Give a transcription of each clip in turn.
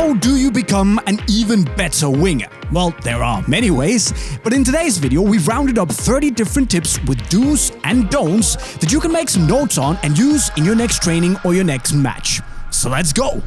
How do you become an even better winger? Well, there are many ways, but in today's video we've rounded up 30 different tips with do's and don'ts that you can make some notes on and use in your next training or your next match. So let's go!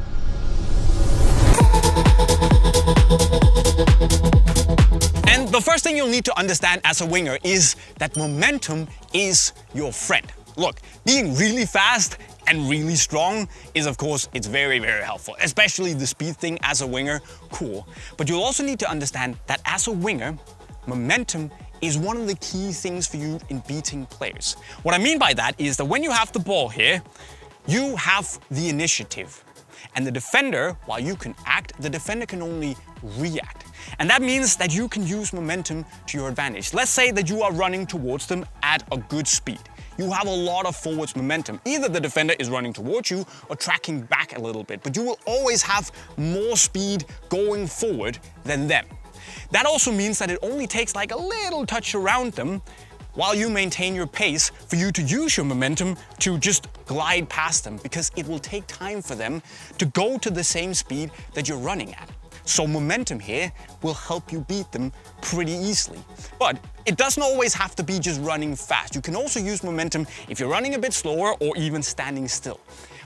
And the first thing you'll need to understand as a winger is that momentum is your friend. Look, being really fast and really strong is, of course, it's very, very helpful, especially the speed thing as a winger, cool. But you'll also need to understand that as a winger, momentum is one of the key things for you in beating players. What I mean by that is that when you have the ball here, you have the initiative. And the defender, while you can act, the defender can only react. And that means that you can use momentum to your advantage. Let's say that you are running towards them at a good speed. You have a lot of forwards momentum. Either the defender is running towards you or tracking back a little bit, but you will always have more speed going forward than them. That also means that it only takes like a little touch around them while you maintain your pace for you to use your momentum to just glide past them, because it will take time for them to go to the same speed that you're running at. So momentum here will help you beat them pretty easily. But it doesn't always have to be just running fast. You can also use momentum if you're running a bit slower or even standing still,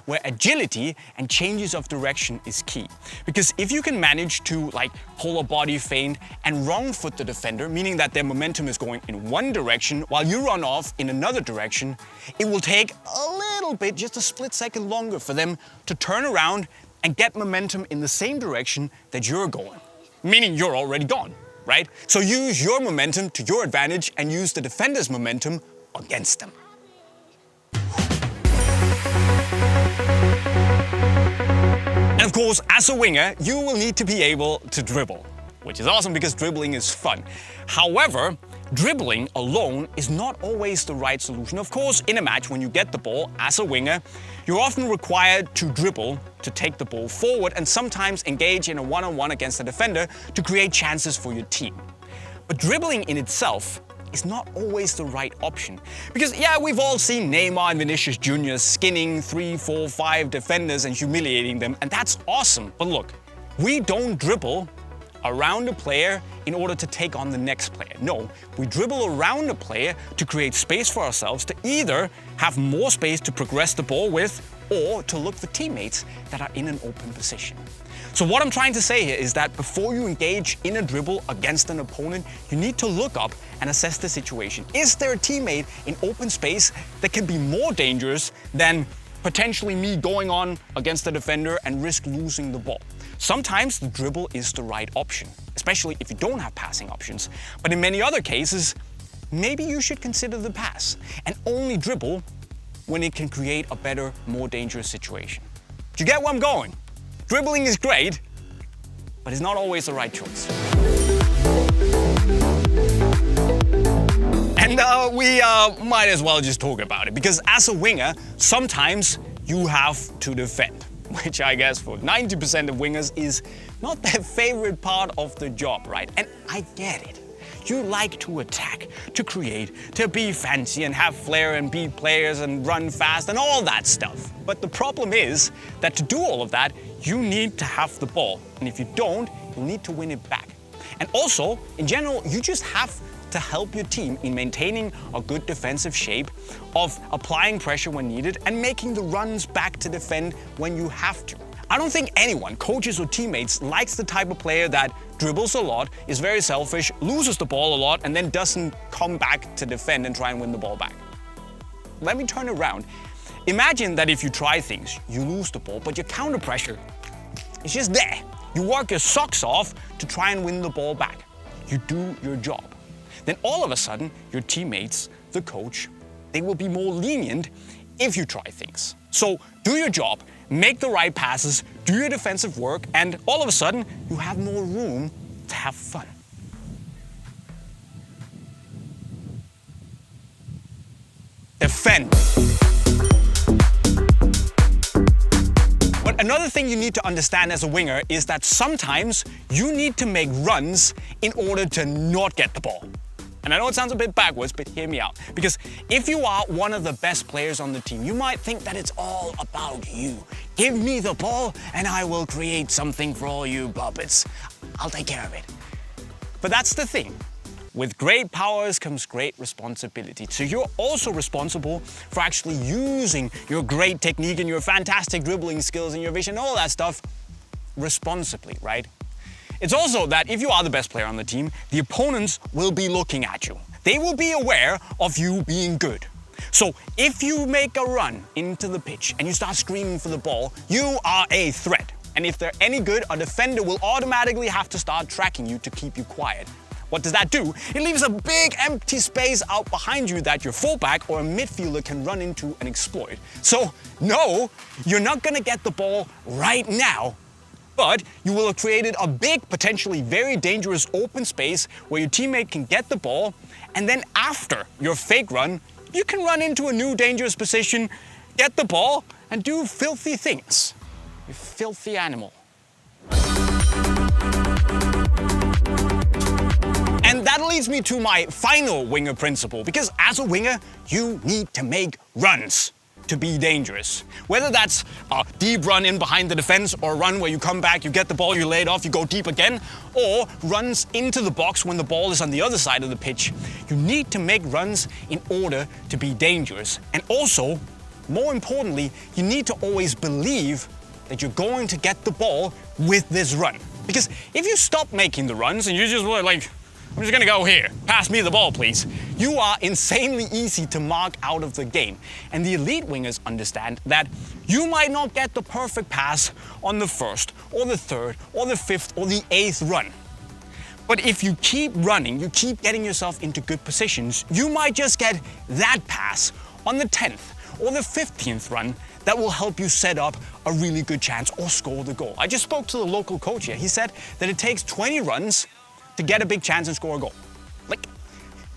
where agility and changes of direction is key. Because if you can manage to pull a body feint and wrong foot the defender, meaning that their momentum is going in one direction while you run off in another direction, it will take a little bit, just a split second longer for them to turn around and get momentum in the same direction that you're going, meaning you're already gone, right? So use your momentum to your advantage and use the defender's momentum against them. And of course, as a winger, you will need to be able to dribble, which is awesome because dribbling is fun. However, dribbling alone is not always the right solution. Of course, in a match, when you get the ball as a winger, you're often required to dribble to take the ball forward and sometimes engage in a one-on-one against the defender to create chances for your team. But dribbling in itself is not always the right option. Because yeah, we've all seen Neymar and Vinicius Jr. skinning 3, 4, 5 defenders and humiliating them, and that's awesome. But look, we don't dribble around a player in order to take on the next player. No, we dribble around a player to create space for ourselves to either have more space to progress the ball with or to look for teammates that are in an open position. So what I'm trying to say here is that before you engage in a dribble against an opponent, you need to look up and assess the situation. Is there a teammate in open space that can be more dangerous than potentially me going on against the defender and risk losing the ball? Sometimes the dribble is the right option, especially if you don't have passing options. But in many other cases, maybe you should consider the pass and only dribble when it can create a better, more dangerous situation. Do you get where I'm going? Dribbling is great, but it's not always the right choice. And we might as well just talk about it, because as a winger, sometimes you have to defend, which I guess for 90% of wingers is not their favorite part of the job, right? And I get it. You like to attack, to create, to be fancy and have flair and beat players and run fast and all that stuff. But the problem is that to do all of that, you need to have the ball. And if you don't, you'll need to win it back. And also, in general, you just have to help your team in maintaining a good defensive shape, of applying pressure when needed and making the runs back to defend when you have to. I don't think anyone, coaches or teammates, likes the type of player that dribbles a lot, is very selfish, loses the ball a lot, and then doesn't come back to defend and try and win the ball back. Let me turn it around. Imagine that if you try things, you lose the ball, but your counter pressure is just there. You work your socks off to try and win the ball back. You do your job. Then all of a sudden, your teammates, the coach, they will be more lenient if you try things. So do your job, make the right passes, do your defensive work, and all of a sudden, you have more room to have fun. Defend. But another thing you need to understand as a winger is that sometimes you need to make runs in order to not get the ball. And I know it sounds a bit backwards, but hear me out. Because if you are one of the best players on the team, you might think that it's all about you. Give me the ball and I will create something for all you puppets. I'll take care of it. But that's the thing. With great powers comes great responsibility. So you're also responsible for actually using your great technique and your fantastic dribbling skills and your vision, all that stuff, responsibly, right? It's also that if you are the best player on the team, the opponents will be looking at you. They will be aware of you being good. So if you make a run into the pitch and you start screaming for the ball, you are a threat. And if they're any good, a defender will automatically have to start tracking you to keep you quiet. What does that do? It leaves a big empty space out behind you that your fullback or a midfielder can run into and exploit. So no, you're not gonna get the ball right now, but you will have created a big, potentially very dangerous open space where your teammate can get the ball, and then after your fake run, you can run into a new dangerous position, get the ball, and do filthy things. You filthy animal. And that leads me to my final winger principle, because as a winger, you need to make runs to be dangerous. Whether that's a deep run in behind the defense or a run where you come back, you get the ball, you lay it off, you go deep again, or runs into the box when the ball is on the other side of the pitch. You need to make runs in order to be dangerous. And also, more importantly, you need to always believe that you're going to get the ball with this run. Because if you stop making the runs and you just were like, I'm just gonna go here, pass me the ball please, you are insanely easy to mark out of the game. And the elite wingers understand that you might not get the perfect pass on the first, or the third, or the fifth, or the eighth run. But if you keep running, you keep getting yourself into good positions, you might just get that pass on the 10th or the 15th run that will help you set up a really good chance or score the goal. I just spoke to the local coach here. He said that it takes 20 runs to get a big chance and score a goal. Like,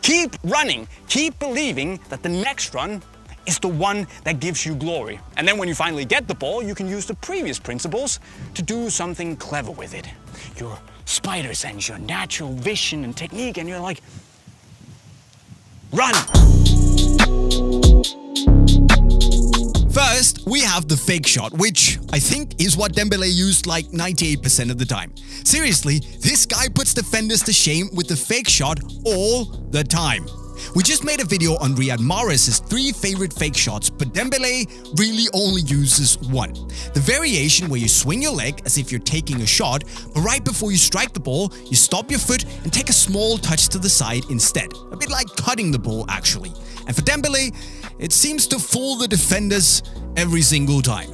keep running, keep believing that the next run is the one that gives you glory. And then when you finally get the ball, you can use the previous principles to do something clever with it. Your spider sense, your natural vision and technique, and you're like, run! First, we have the fake shot, which I think is what Dembele used like 98% of the time. Seriously, this guy puts defenders to shame with the fake shot all the time. We just made a video on Riyad Mahrez's 3 favorite fake shots, but Dembele really only uses one. The variation where you swing your leg as if you're taking a shot, but right before you strike the ball, you stop your foot and take a small touch to the side instead. A bit like cutting the ball actually. And for Dembele, it seems to fool the defenders every single time.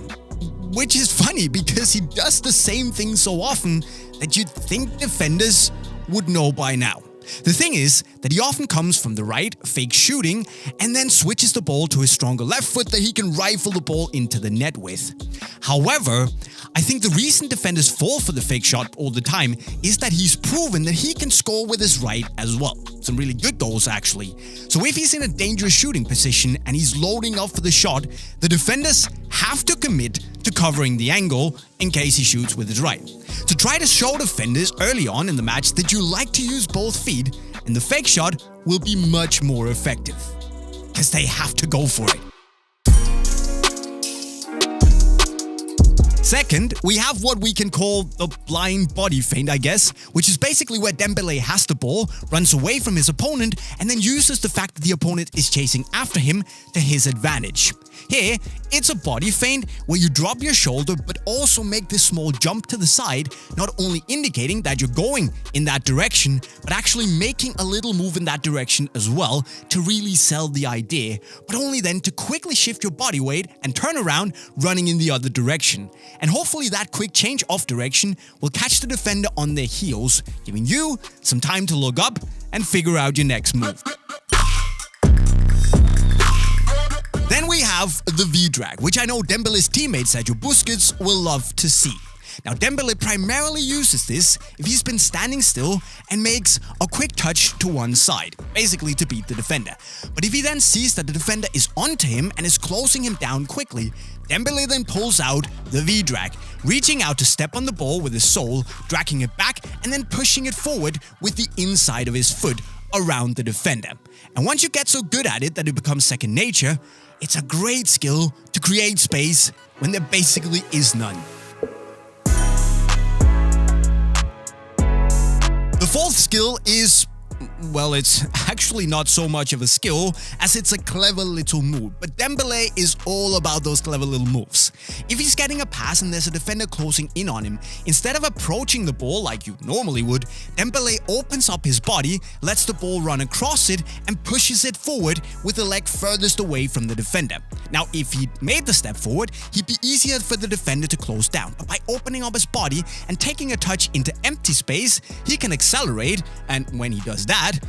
Which is funny because he does the same thing so often that you'd think defenders would know by now. The thing is that he often comes from the right, fake shooting, and then switches the ball to his stronger left foot that he can rifle the ball into the net with. However, I think the reason defenders fall for the fake shot all the time is that he's proven that he can score with his right as well. Some really good goals actually. So if he's in a dangerous shooting position and he's loading up for the shot, the defenders have to commit to covering the angle in case he shoots with his right. So try to show defenders early on in the match that you like to use both feet, and the fake shot will be much more effective. Because they have to go for it. Second, we have what we can call the blind body feint, I guess, which is basically where Dembele has the ball, runs away from his opponent, and then uses the fact that the opponent is chasing after him to his advantage. Here, it's a body feint where you drop your shoulder but also make this small jump to the side, not only indicating that you're going in that direction, but actually making a little move in that direction as well to really sell the idea, but only then to quickly shift your body weight and turn around running in the other direction. And hopefully that quick change of direction will catch the defender on their heels, giving you some time to look up and figure out your next move. Then we have the V-drag, which I know Dembele's teammate Sergio Busquets will love to see. Now Dembele primarily uses this if he's been standing still and makes a quick touch to one side, basically to beat the defender. But if he then sees that the defender is onto him and is closing him down quickly, Dembele then pulls out the V-drag, reaching out to step on the ball with his sole, dragging it back and then pushing it forward with the inside of his foot around the defender. And once you get so good at it that it becomes second nature, it's a great skill to create space when there basically is none. The fourth skill is, well, it's actually not so much of a skill as it's a clever little move, but Dembele is all about those clever little moves. If he's getting a pass and there's a defender closing in on him, instead of approaching the ball like you normally would, Dembele opens up his body, lets the ball run across it and pushes it forward with the leg furthest away from the defender. Now, if he'd made the step forward, he'd be easier for the defender to close down, but by opening up his body and taking a touch into empty space, he can accelerate, and when he does that,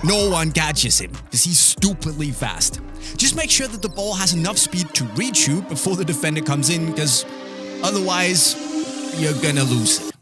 no one catches him because he's stupidly fast. Just make sure that the ball has enough speed to reach you before the defender comes in, because otherwise you're gonna lose it.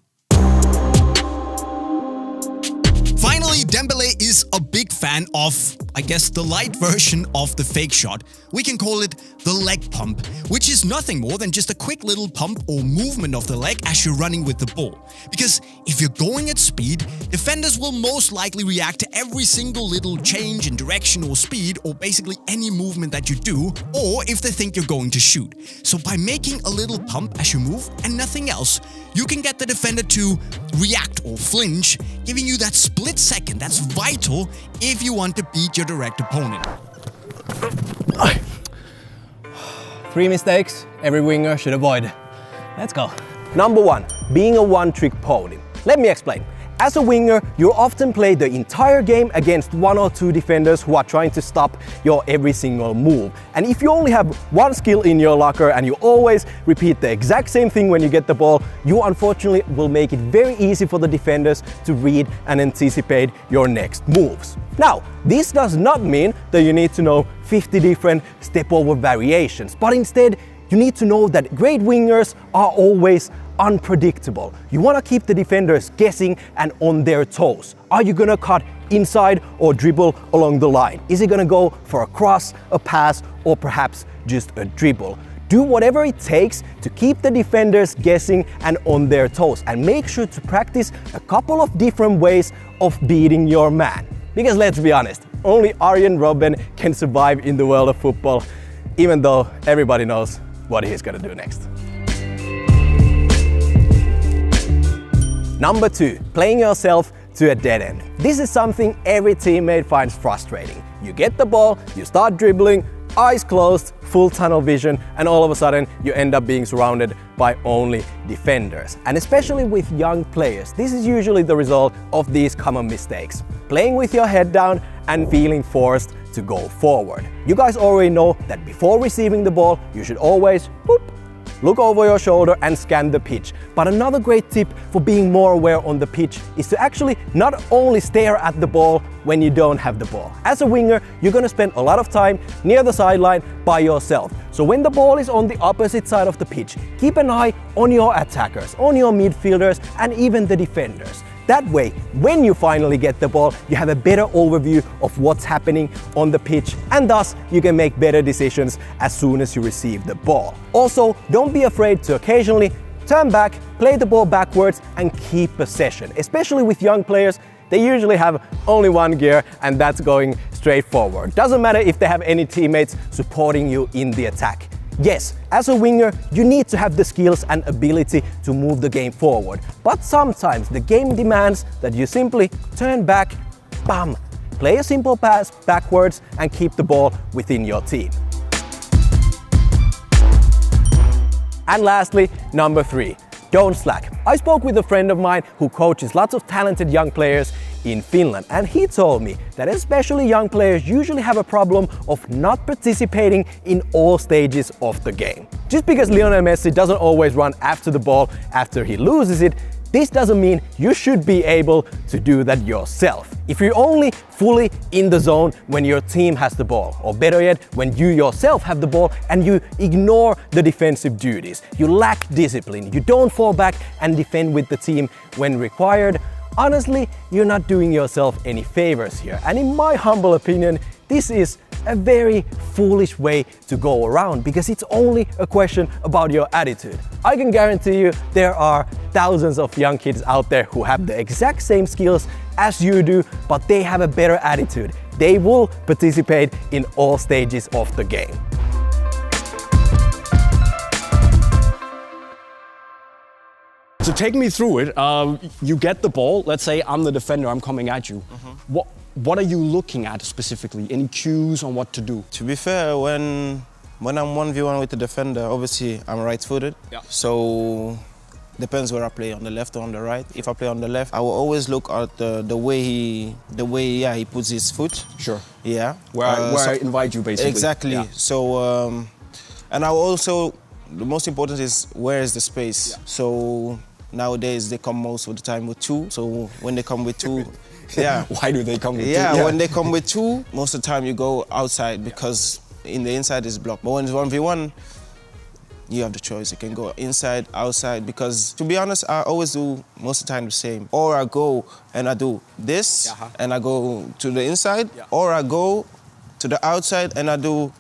Finally, Dembele is a big fan of, I guess, the light version of the fake shot. We can call it the leg pump, which is nothing more than just a quick little pump or movement of the leg as you're running with the ball. Because if you're going at speed, defenders will most likely react to every single little change in direction or speed, or basically any movement that you do, or if they think you're going to shoot. So by making a little pump as you move and nothing else, you can get the defender to react or flinch, giving you that split second that's vital if you want to beat your direct opponent. 3 mistakes every winger should avoid. Let's go. Number 1, being a one-trick pony. Let me explain. As a winger, you often play the entire game against 1 or 2 defenders who are trying to stop your every single move. And if you only have one skill in your locker and you always repeat the exact same thing when you get the ball, you unfortunately will make it very easy for the defenders to read and anticipate your next moves. Now, this does not mean that you need to know 50 different step-over variations, but instead, you need to know that great wingers are always unpredictable. You want to keep the defenders guessing and on their toes. Are you going to cut inside or dribble along the line? Is he going to go for a cross, a pass, or perhaps just a dribble? Do whatever it takes to keep the defenders guessing and on their toes, and make sure to practice a couple of different ways of beating your man. Because let's be honest, only Arjen Robben can survive in the world of football, even though everybody knows what he's going to do next. Number 2, playing yourself to a dead end. This is something every teammate finds frustrating. You get the ball, you start dribbling, eyes closed, full tunnel vision, and all of a sudden you end up being surrounded by only defenders. And especially with young players, this is usually the result of these common mistakes. Playing with your head down and feeling forced to go forward. You guys already know that before receiving the ball, you should always look over your shoulder and scan the pitch. But another great tip for being more aware on the pitch is to actually not only stare at the ball when you don't have the ball. As a winger, you're going to spend a lot of time near the sideline by yourself. So when the ball is on the opposite side of the pitch, keep an eye on your attackers, on your midfielders, and even the defenders. That way, when you finally get the ball, you have a better overview of what's happening on the pitch, and thus you can make better decisions as soon as you receive the ball. Also, don't be afraid to occasionally turn back, play the ball backwards, and keep possession. Especially with young players, they usually have only one gear, and that's going straight forward. Doesn't matter if they have any teammates supporting you in the attack. Yes, as a winger, you need to have the skills and ability to move the game forward. But sometimes the game demands that you simply turn back, bam, play a simple pass backwards and keep the ball within your team. And lastly, number 3, don't slack. I spoke with a friend of mine who coaches lots of talented young players in Finland, and he told me that especially young players usually have a problem of not participating in all stages of the game. Just because Lionel Messi doesn't always run after the ball after he loses it, This doesn't mean you should be able to do that yourself. If you're only fully in the zone when your team has the ball, or better yet, when you yourself have the ball and you ignore the defensive duties, you lack discipline, you don't fall back and defend with the team when required, honestly, you're not doing yourself any favors here. And in my humble opinion, this is a very foolish way to go around because it's only a question about your attitude. I can guarantee you there are thousands of young kids out there who have the exact same skills as you do, but they have a better attitude. They will participate in all stages of the game. So take me through it. You get the ball. Let's say I'm the defender. I'm coming at you. What are you looking at specifically? Any cues on what to do? To be fair, when I'm 1v1 with the defender, obviously I'm right-footed. Yeah. So depends where I play, on the left or on the right. If I play on the left, I will always look at the way he puts his foot. Sure. Yeah. Where I invite you basically. Exactly. Yeah. So and I will also, the most important is where is the space. Yeah. So nowadays they come most of the time with two. So when they come with two. Yeah. Why do they come with two? Yeah, when they come with two, most of the time you go outside because in the inside is blocked. But when it's 1v1, you have the choice. You can go inside, outside, because to be honest, I always do most of the time the same. Or I go and I do this and I go to the inside, or I go to the outside and I do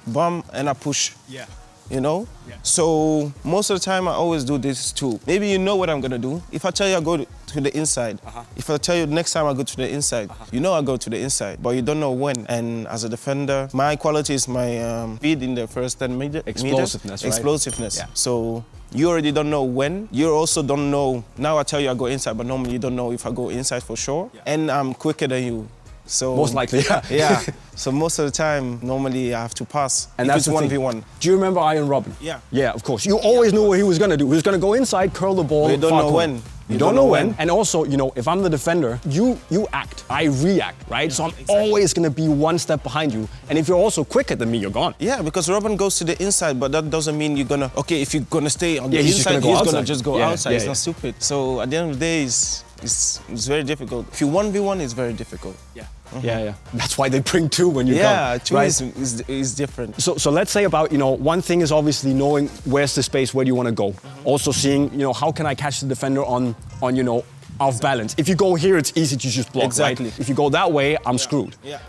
bum and I push. Yeah. You know? Yeah. So most of the time I always do this too. Maybe you know what I'm gonna do. If I tell you I go to the inside, if I tell you next time I go to the inside, you know I go to the inside, but you don't know when. And as a defender, my quality is my speed in the first 10 meters. Explosiveness, right? Explosiveness. Yeah. So you already don't know when. You also don't know, now I tell you I go inside, but normally you don't know if I go inside for sure. Yeah. And I'm quicker than you. So most likely, yeah. Yeah. So most of the time, normally I have to pass. And if that's it's the 1v1. thing. Do you remember Iron Robin? Yeah. Yeah, of course. You always knew what he was going to do. He was going to go inside, curl the ball. But you don't know when. You don't know when. And also, you know, if I'm the defender, you act, I react, right? So I'm always going to be one step behind you. And if you're also quicker than me, you're gone. Yeah, because Robin goes to the inside, but that doesn't mean you're gonna, okay, if you're gonna stay on the he's inside, he's gonna just go outside. It's yeah. not stupid. So at the end of the day, it's very difficult. If you 1v1, it's very difficult. Yeah. Yeah. That's why they bring two when you come. Yeah, two right? is different. So let's say about, you know, one thing is obviously knowing where's the space, where do you want to go? Also seeing, you know, how can I catch the defender on you know, off balance. If you go here, it's easy to just block, exactly. Right? If you go that way, I'm screwed. Yeah.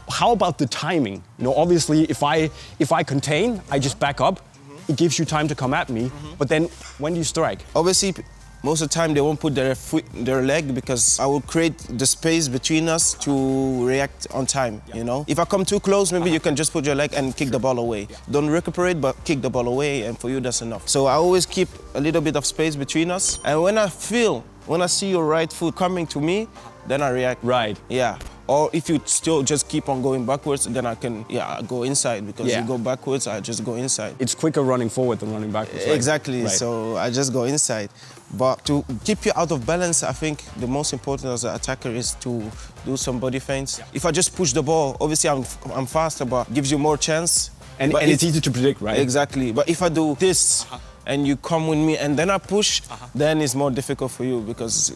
How about the timing? You know, obviously, if I contain, I just back up. It gives you time to come at me. But then, when do you strike? Obviously, most of the time they won't put their leg because I will create the space between us to react on time, you know? If I come too close, maybe you can just put your leg and kick the ball away. Don't recuperate, but kick the ball away, and for you, that's enough. So I always keep a little bit of space between us, and when I see your right foot coming to me, then I react. Right. Yeah. Or if you still just keep on going backwards, then I can, go inside, because you go backwards, I just go inside. It's quicker running forward than running backwards, right? Exactly, right. So I just go inside. But to keep you out of balance, I think the most important as an attacker is to do some body feints. Yeah. If I just push the ball, obviously I'm faster, but gives you more chance. And it's easy to predict, right? Exactly. But if I do this, and you come with me and then I push, then it's more difficult for you because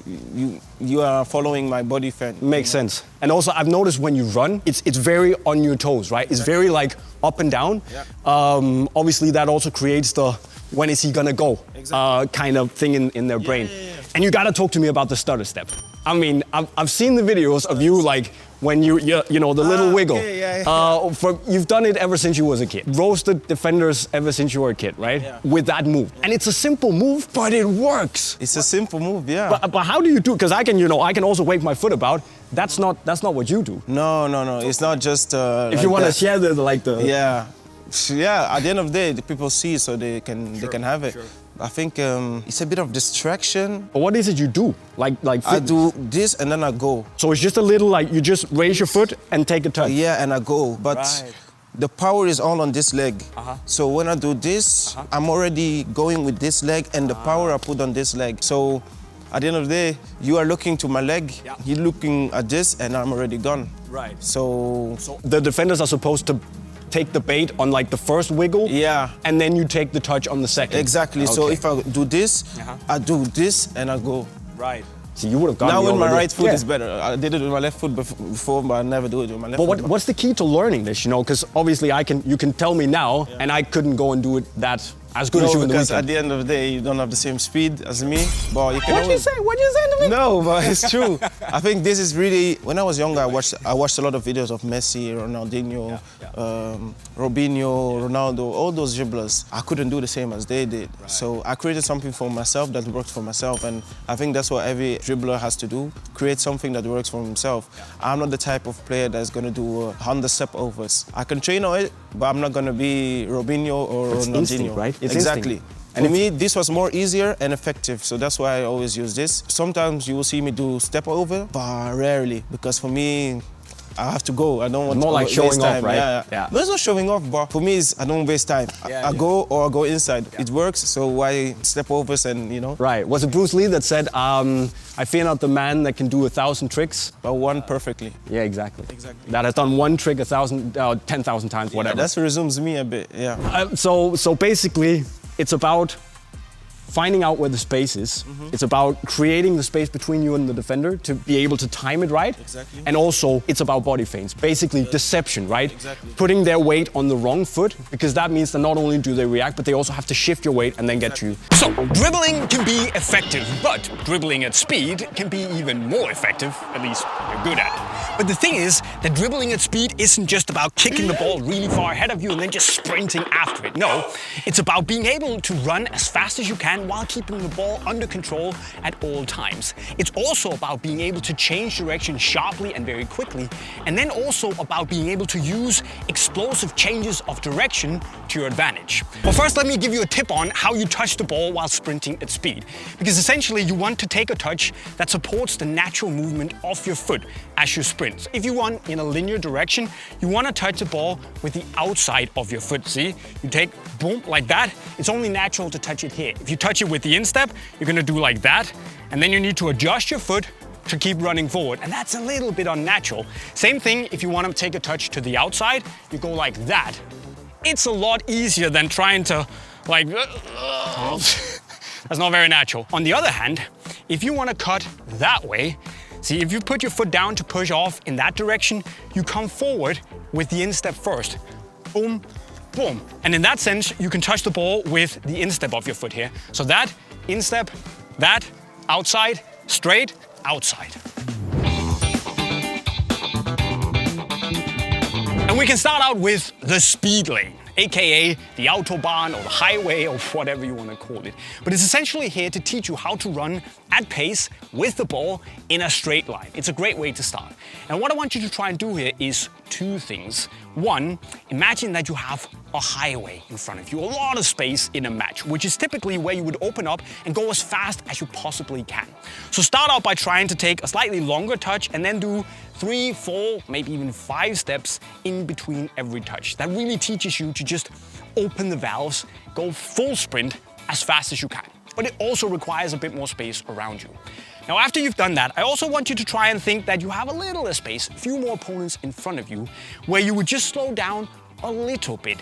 you are following my body feint. Makes sense. And also I've noticed when you run, it's very on your toes, right? It's very like up and down. Yeah. Obviously that also creates the when is he gonna go kind of thing in their brain. Yeah. And you gotta talk to me about the stutter step. I mean, I've seen the videos of you like when you know, the little wiggle. You've done it ever since you was a kid. Roasted defenders ever since you were a kid, right? Yeah. With that move. And it's a simple move, but it works. It's a simple move, yeah. But how do you do it? Because I can also wake my foot about. That's not what you do. No. It's not just if like you want to that. share the Yeah, at the end of the day, the people see, so they can have it. Sure. I think it's a bit of distraction. But what is it you do? Like I do this and then I go. So it's just a little like you just raise your foot and take a turn. Yeah, and I go. But the power is all on this leg. So when I do this, I'm already going with this leg, and the power I put on this leg. So at the end of the day, you are looking to my leg, you're looking at this, and I'm already gone. Right. So the defenders are supposed to take the bait on like the first wiggle. Yeah. And then you take the touch on the second. Exactly. Okay. So if I do this, I do this and I go. Right. So you would have gotten Now with my already. right foot is better. I did it with my left foot before, but I never do it with my left But foot. what's the key to learning this? You know, because obviously you can tell me now, and I couldn't go and do it that as good as you in the because weekend. at the end of the day, you don't have the same speed as me. But you can What'd you always... say? What'd you say to me? No, but it's true. I think this is really... When I was younger, I watched a lot of videos of Messi, Ronaldinho, Robinho, Ronaldo, all those dribblers. I couldn't do the same as they did. Right. So I created something for myself that worked for myself, and I think that's what every dribbler has to do, create something that works for himself. I'm not the type of player that's going to do 100 step overs. I can train on it, but I'm not going to be Robinho or It's Ronaldinho. instinct, right? It's exactly. instinct. For me, this was more easier and effective, so that's why I always use this. Sometimes you will see me do step over, but rarely, because for me, I have to go. I don't want more to like waste showing time. off, right? Yeah. No, it's not showing off, but for me, I don't waste time. I go or I go inside. It works, so why step overs and, you know? Right. Was it Bruce Lee that said, I fear not the man that can do 1,000 tricks? But one perfectly. Yeah, exactly. That has done one trick 10,000 times, whatever. Yeah, that resumes me a bit, yeah. So basically, it's about finding out where the space is. It's about creating the space between you and the defender to be able to time it right. Exactly. And also, it's about body feints. Basically, deception, right? Exactly. Putting their weight on the wrong foot, because that means that not only do they react, but they also have to shift your weight and then get you. So, dribbling can be effective, but dribbling at speed can be even more effective, at least you're good at it. But the thing is that dribbling at speed isn't just about kicking the ball really far ahead of you and then just sprinting after it. No, it's about being able to run as fast as you can while keeping the ball under control at all times. It's also about being able to change direction sharply and very quickly, and then also about being able to use explosive changes of direction to your advantage. But first, let me give you a tip on how you touch the ball while sprinting at speed. Because essentially, you want to take a touch that supports the natural movement of your foot as you sprint. If you run in a linear direction, you want to touch the ball with the outside of your foot. See? You take, boom, like that. It's only natural to touch it here. If you touch it with the instep, you're gonna do like that, and then you need to adjust your foot to keep running forward, and that's a little bit unnatural. Same thing if you want to take a touch to the outside, you go like that. It's a lot easier than trying to like, that's not very natural. On the other hand, if you want to cut that way, see, if you put your foot down to push off in that direction, you come forward with the instep first. Boom, boom. And in that sense, you can touch the ball with the instep of your foot here. So that, instep, that, outside, straight, outside. And we can start out with the speed lane, aka the autobahn or the highway or whatever you want to call it. But it's essentially here to teach you how to run at pace with the ball in a straight line. It's a great way to start. And what I want you to try and do here is two things. One, imagine that you have a highway in front of you, a lot of space in a match, which is typically where you would open up and go as fast as you possibly can. So start out by trying to take a slightly longer touch and then do 3, 4, maybe even 5 steps in between every touch. That really teaches you to just open the valves, go full sprint as fast as you can. But it also requires a bit more space around you. Now, after you've done that, I also want you to try and think that you have a little less space, a few more opponents in front of you, where you would just slow down a little bit.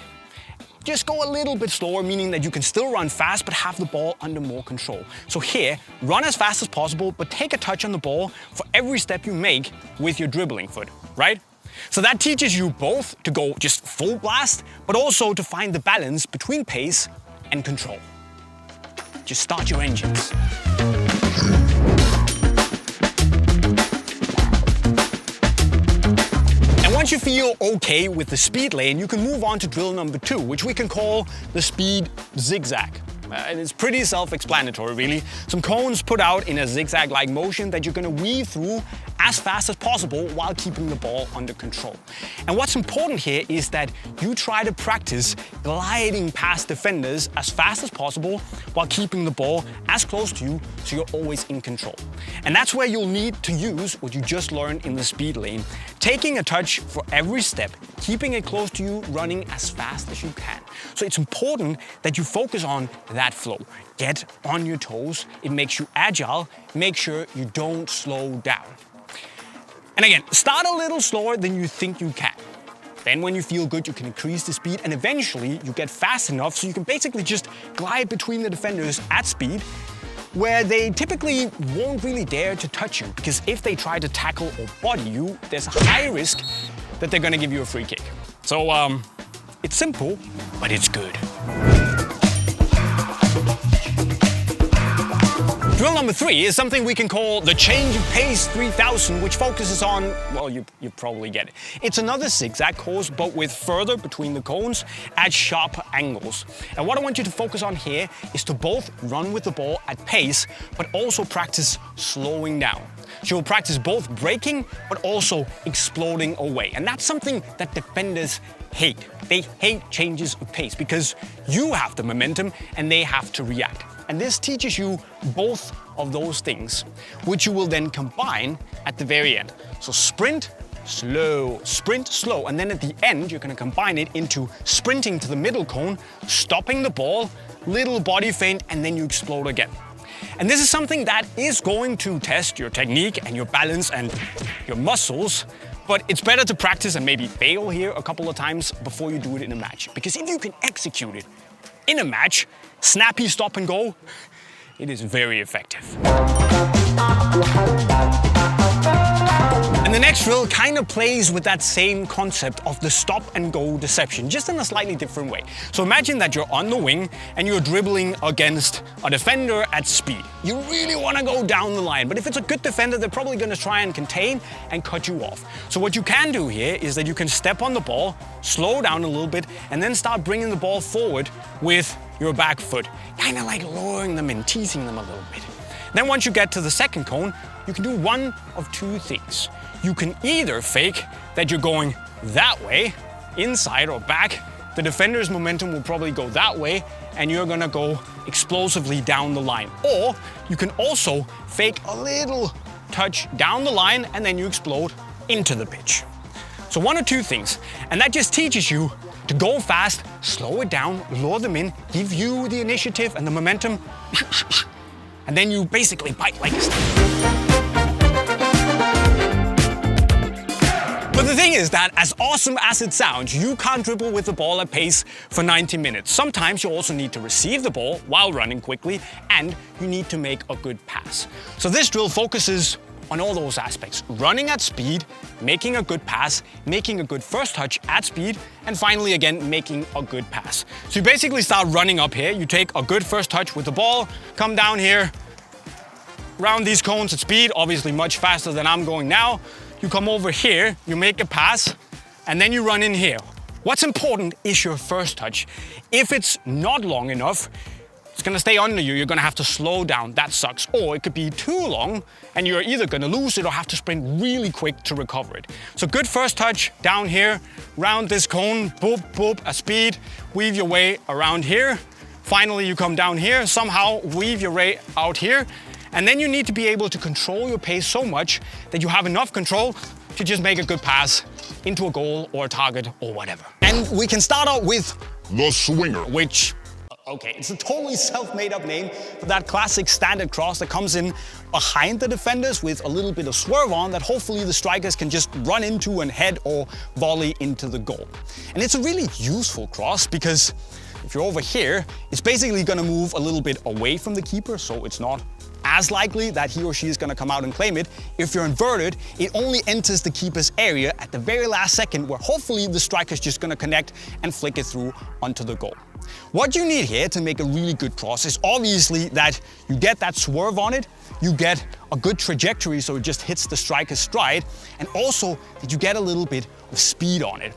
Just go a little bit slower, meaning that you can still run fast, but have the ball under more control. So here, run as fast as possible, but take a touch on the ball for every step you make with your dribbling foot, right? So that teaches you both to go just full blast, but also to find the balance between pace and control. Just start your engines. Once you feel okay with the speed lane, you can move on to drill number 2, which we can call the speed zigzag. And it's pretty self-explanatory, really. Some cones put out in a zigzag-like motion that you're gonna weave through as fast as possible while keeping the ball under control. And what's important here is that you try to practice gliding past defenders as fast as possible while keeping the ball as close to you so you're always in control. And that's where you'll need to use what you just learned in the speed lane, taking a touch for every step, keeping it close to you, running as fast as you can. So it's important that you focus on that flow. Get on your toes, it makes you agile, make sure you don't slow down. And again, start a little slower than you think you can. Then when you feel good, you can increase the speed, and eventually you get fast enough so you can basically just glide between the defenders at speed, where they typically won't really dare to touch you, because if they try to tackle or body you, there's a high risk that they're gonna give you a free kick. So it's simple, but it's good. Drill number 3 is something we can call the change of pace 3000, which focuses on, well, you probably get it. It's another zigzag course, but with further between the cones at sharp angles. And what I want you to focus on here is to both run with the ball at pace, but also practice slowing down. So you'll practice both braking, but also exploding away. And that's something that defenders hate. They hate changes of pace because you have the momentum and they have to react. And this teaches you both of those things, which you will then combine at the very end. So sprint, slow, and then at the end, you're gonna combine it into sprinting to the middle cone, stopping the ball, little body feint, and then you explode again. And this is something that is going to test your technique and your balance and your muscles, but it's better to practice and maybe fail here a couple of times before you do it in a match. Because if you can execute it in a match, snappy stop and go, it is very effective. And the next drill kind of plays with that same concept of the stop and go deception, just in a slightly different way. So imagine that you're on the wing and you're dribbling against a defender at speed. You really want to go down the line, but if it's a good defender, they're probably going to try and contain and cut you off. So what you can do here is that you can step on the ball, slow down a little bit, and then start bringing the ball forward with your back foot, kind of like luring them in, teasing them a little bit. Then once you get to the second cone, you can do one of two things. You can either fake that you're going that way, inside or back. The defender's momentum will probably go that way, and you're gonna go explosively down the line. Or you can also fake a little touch down the line, and then you explode into the pitch. So one or two things, and that just teaches you to go fast, slow it down, lure them in, give you the initiative and the momentum, and then you basically bite like a snake. But the thing is that as awesome as it sounds, you can't dribble with the ball at pace for 90 minutes. Sometimes you also need to receive the ball while running quickly, and you need to make a good pass. So this drill focuses on all those aspects: running at speed, making a good pass, making a good first touch at speed, and finally again, making a good pass. So you basically start running up here, you take a good first touch with the ball, come down here, round these cones at speed, obviously much faster than I'm going now. You come over here, you make a pass, and then you run in here. What's important is your first touch. If it's not long enough, it's gonna stay under you, you're gonna have to slow down, that sucks. Or it could be too long, and you're either gonna lose it or have to sprint really quick to recover it. So good first touch, down here, round this cone, boop, boop, at speed, weave your way around here. Finally, you come down here, somehow weave your way out here, and then you need to be able to control your pace so much that you have enough control to just make a good pass into a goal or a target or whatever. And we can start out with the swinger, which, okay, it's a totally self-made up name for that classic standard cross that comes in behind the defenders with a little bit of swerve on that hopefully the strikers can just run into and head or volley into the goal. And it's a really useful cross because if you're over here, it's basically gonna move a little bit away from the keeper, so it's not as likely that he or she is gonna come out and claim it. If you're inverted, it only enters the keeper's area at the very last second, where hopefully the striker's just gonna connect and flick it through onto the goal. What you need here to make a really good cross is obviously that you get that swerve on it, you get a good trajectory so it just hits the striker's stride, and also that you get a little bit of speed on it.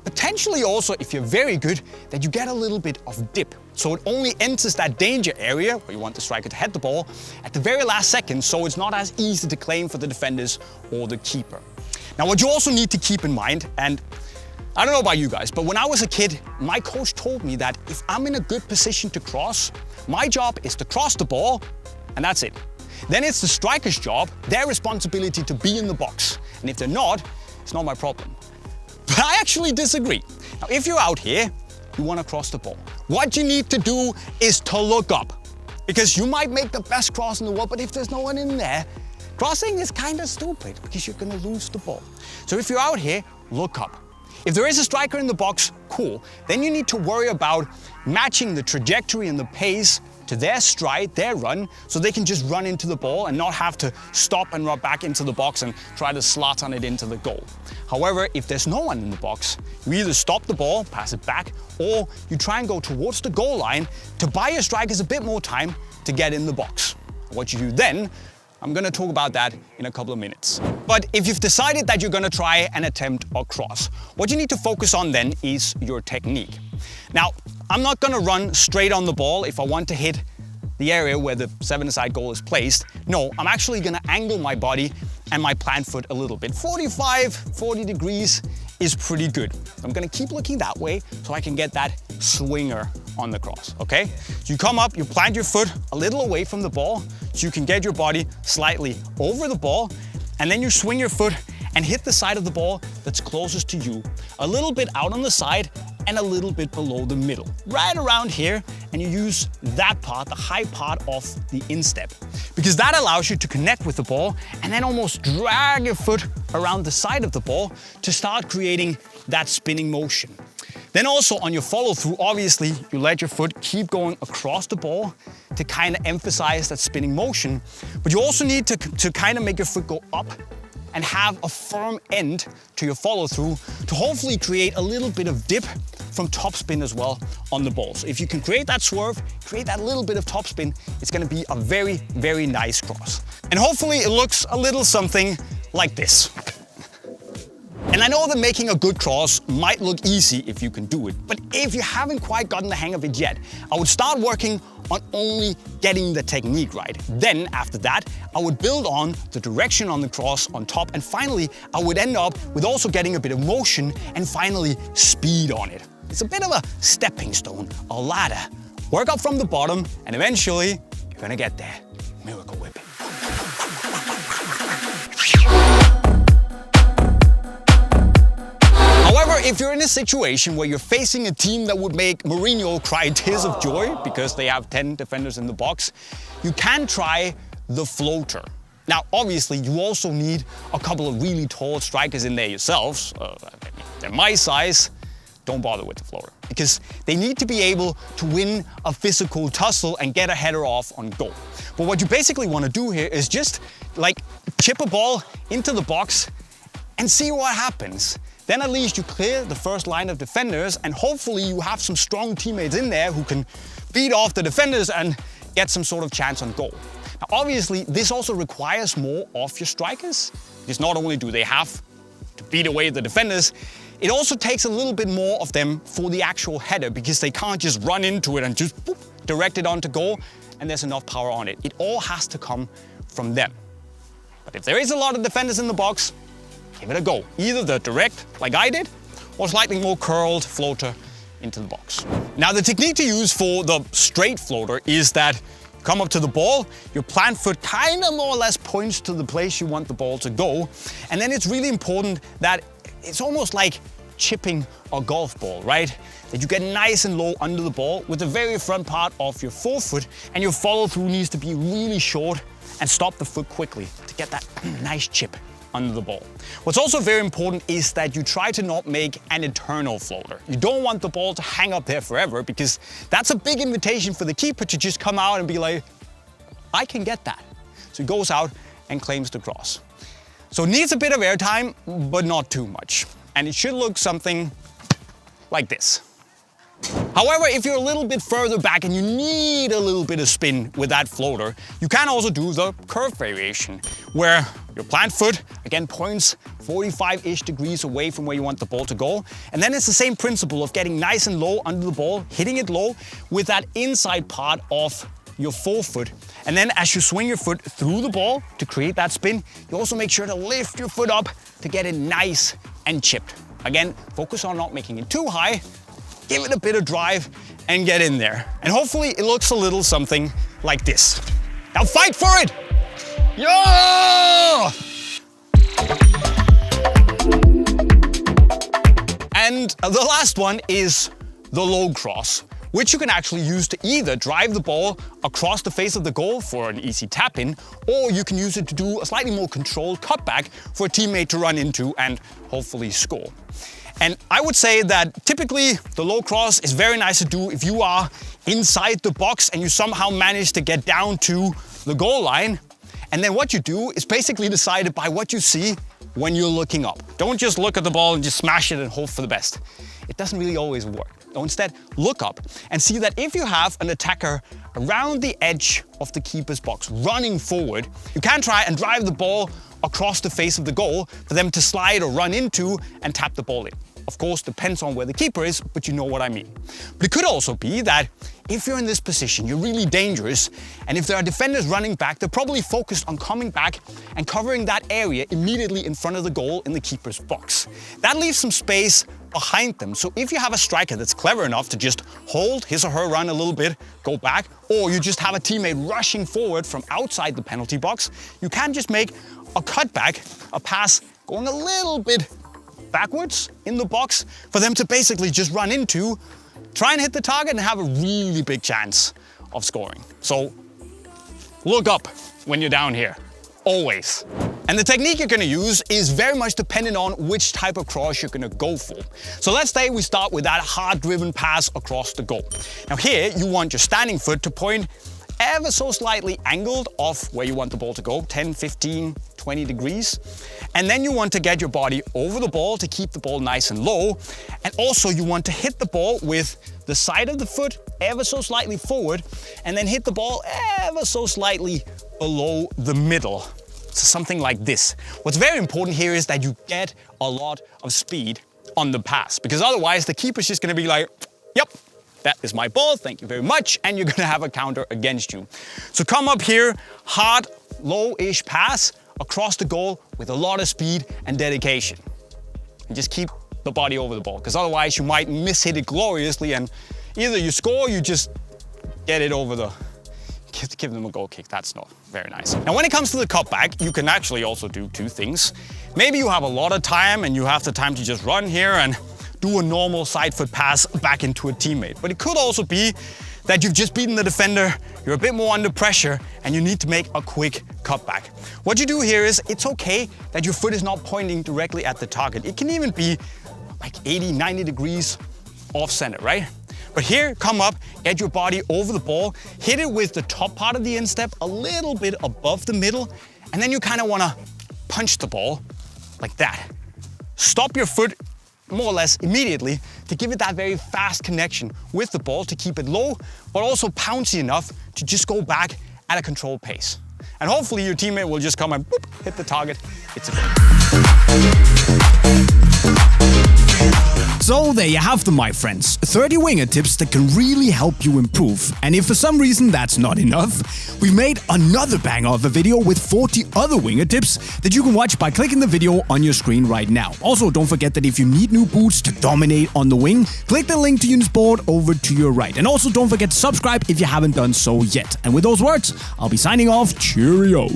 Potentially also, if you're very good, that you get a little bit of dip. So it only enters that danger area where you want the striker to head the ball at the very last second, so it's not as easy to claim for the defenders or the keeper. Now, what you also need to keep in mind, and I don't know about you guys, but when I was a kid, my coach told me that if I'm in a good position to cross, my job is to cross the ball, and that's it. Then it's the striker's job, their responsibility to be in the box. And if they're not, it's not my problem. But I actually disagree. Now, if you're out here, you want to cross the ball. What you need to do is to look up. Because you might make the best cross in the world, but if there's no one in there, crossing is kind of stupid because you're going to lose the ball. So if you're out here, look up. If there is a striker in the box, cool. Then you need to worry about matching the trajectory and the pace to their stride, their run, so they can just run into the ball and not have to stop and run back into the box and try to slot on it into the goal. However, if there's no one in the box, you either stop the ball, pass it back, or you try and go towards the goal line to buy your strikers a bit more time to get in the box. What you do then, I'm gonna talk about that in a couple of minutes. But if you've decided that you're gonna try and attempt a cross, what you need to focus on then is your technique. Now, I'm not gonna run straight on the ball if I want to hit the area where the 7-a-side goal is placed. No, I'm actually gonna angle my body and my plant foot a little bit. 40 degrees is pretty good. I'm gonna keep looking that way so I can get that swinger on the cross, okay? So you come up, you plant your foot a little away from the ball so you can get your body slightly over the ball, and then you swing your foot and hit the side of the ball that's closest to you, a little bit out on the side and a little bit below the middle, right around here, and you use that part, the high part of the instep, because that allows you to connect with the ball and then almost drag your foot around the side of the ball to start creating that spinning motion. Then also on your follow through, obviously you let your foot keep going across the ball to kind of emphasize that spinning motion, but you also need to kind of make your foot go up and have a firm end to your follow through to hopefully create a little bit of dip from topspin as well on the ball. So if you can create that swerve, create that little bit of topspin, it's gonna be a very, very nice cross. And hopefully it looks a little something like this. And I know that making a good cross might look easy if you can do it, but if you haven't quite gotten the hang of it yet, I would start working on only getting the technique right. Then after that, I would build on the direction on the cross on top, and finally, I would end up with also getting a bit of motion and finally speed on it. It's a bit of a stepping stone, a ladder. Work up from the bottom, and eventually, you're gonna get there. Miracle whipping. However, if you're in a situation where you're facing a team that would make Mourinho cry tears of joy because they have 10 defenders in the box, you can try the floater. Now, obviously, you also need a couple of really tall strikers in there yourselves. They're my size. Don't bother with the floater because they need to be able to win a physical tussle and get a header off on goal. But what you basically want to do here is just like chip a ball into the box and see what happens. Then at least you clear the first line of defenders and hopefully you have some strong teammates in there who can beat off the defenders and get some sort of chance on goal. Now obviously this also requires more of your strikers because not only do they have to beat away the defenders, it also takes a little bit more of them for the actual header because they can't just run into it and just boop, direct it onto goal and there's enough power on it. It all has to come from them. But if there is a lot of defenders in the box, give it a go. Either the direct, like I did, or slightly more curled floater into the box. Now the technique to use for the straight floater is that you come up to the ball, your plant foot kind of more or less points to the place you want the ball to go, and then it's really important that it's almost like chipping a golf ball, right? That you get nice and low under the ball with the very front part of your forefoot, and your follow through needs to be really short and stop the foot quickly to get that nice chip under the ball. What's also very important is that you try to not make an eternal floater. You don't want the ball to hang up there forever because that's a big invitation for the keeper to just come out and be like, I can get that. So he goes out and claims the cross. So it needs a bit of airtime, but not too much. And it should look something like this. However, if you're a little bit further back and you need a little bit of spin with that floater, you can also do the curve variation, where your plant foot, again, points 45-ish degrees away from where you want the ball to go. And then it's the same principle of getting nice and low under the ball, hitting it low with that inside part of your forefoot. And then as you swing your foot through the ball to create that spin, you also make sure to lift your foot up to get it nice and chipped. Again, focus on not making it too high, give it a bit of drive and get in there. And hopefully it looks a little something like this. Now fight for it! Yeah! And the last one is the low cross, which you can actually use to either drive the ball across the face of the goal for an easy tap-in, or you can use it to do a slightly more controlled cutback for a teammate to run into and hopefully score. And I would say that typically the low cross is very nice to do if you are inside the box and you somehow manage to get down to the goal line. And then what you do is basically decided by what you see when you're looking up. Don't just look at the ball and just smash it and hope for the best. It doesn't really always work. So instead, look up and see that if you have an attacker around the edge of the keeper's box running forward, you can try and drive the ball across the face of the goal for them to slide or run into and tap the ball in. Of course, depends on where the keeper is, but you know what I mean. But it could also be that if you're in this position, you're really dangerous, and if there are defenders running back, they're probably focused on coming back and covering that area immediately in front of the goal in the keeper's box. That leaves some space behind them. So if you have a striker that's clever enough to just hold his or her run a little bit, go back, or you just have a teammate rushing forward from outside the penalty box, you can just make a cutback, a pass going a little bit backwards in the box for them to basically just run into, try and hit the target and have a really big chance of scoring. So look up when you're down here, always. And the technique you're gonna use is very much dependent on which type of cross you're gonna go for. So let's say we start with that hard-driven pass across the goal. Now here, you want your standing foot to point ever so slightly angled off where you want the ball to go, 10, 15, 20 degrees. And then you want to get your body over the ball to keep the ball nice and low. And also you want to hit the ball with the side of the foot ever so slightly forward, and then hit the ball ever so slightly below the middle. So something like this. What's very important here is that you get a lot of speed on the pass, because otherwise the keeper's just gonna be like, yep, that is my ball, thank you very much, and you're gonna have a counter against you. So come up here, hard, low-ish pass across the goal with a lot of speed and dedication. And just keep the body over the ball, because otherwise you might miss-hit it gloriously and either you score or you just get it over the, give them a goal kick. That's not very nice. Now when it comes to the cutback, you can actually also do two things. Maybe you have a lot of time and you have the time to just run here and do a normal side foot pass back into a teammate. But it could also be that you've just beaten the defender, you're a bit more under pressure, and you need to make a quick cutback. What you do here is, it's okay that your foot is not pointing directly at the target. It can even be like 80, 90 degrees off center, right? But here, come up, get your body over the ball, hit it with the top part of the instep a little bit above the middle, and then you kind of want to punch the ball like that. Stop your foot more or less immediately to give it that very fast connection with the ball to keep it low, but also bouncy enough to just go back at a controlled pace. And hopefully your teammate will just come and boop, hit the target. It's a goal. So there you have them, my friends. 30 winger tips that can really help you improve. And if for some reason that's not enough, we've made another banger of a video with 40 other winger tips that you can watch by clicking the video on your screen right now. Also, don't forget that if you need new boots to dominate on the wing, click the link to Unisport over to your right. And also don't forget to subscribe if you haven't done so yet. And with those words, I'll be signing off. Cheerio!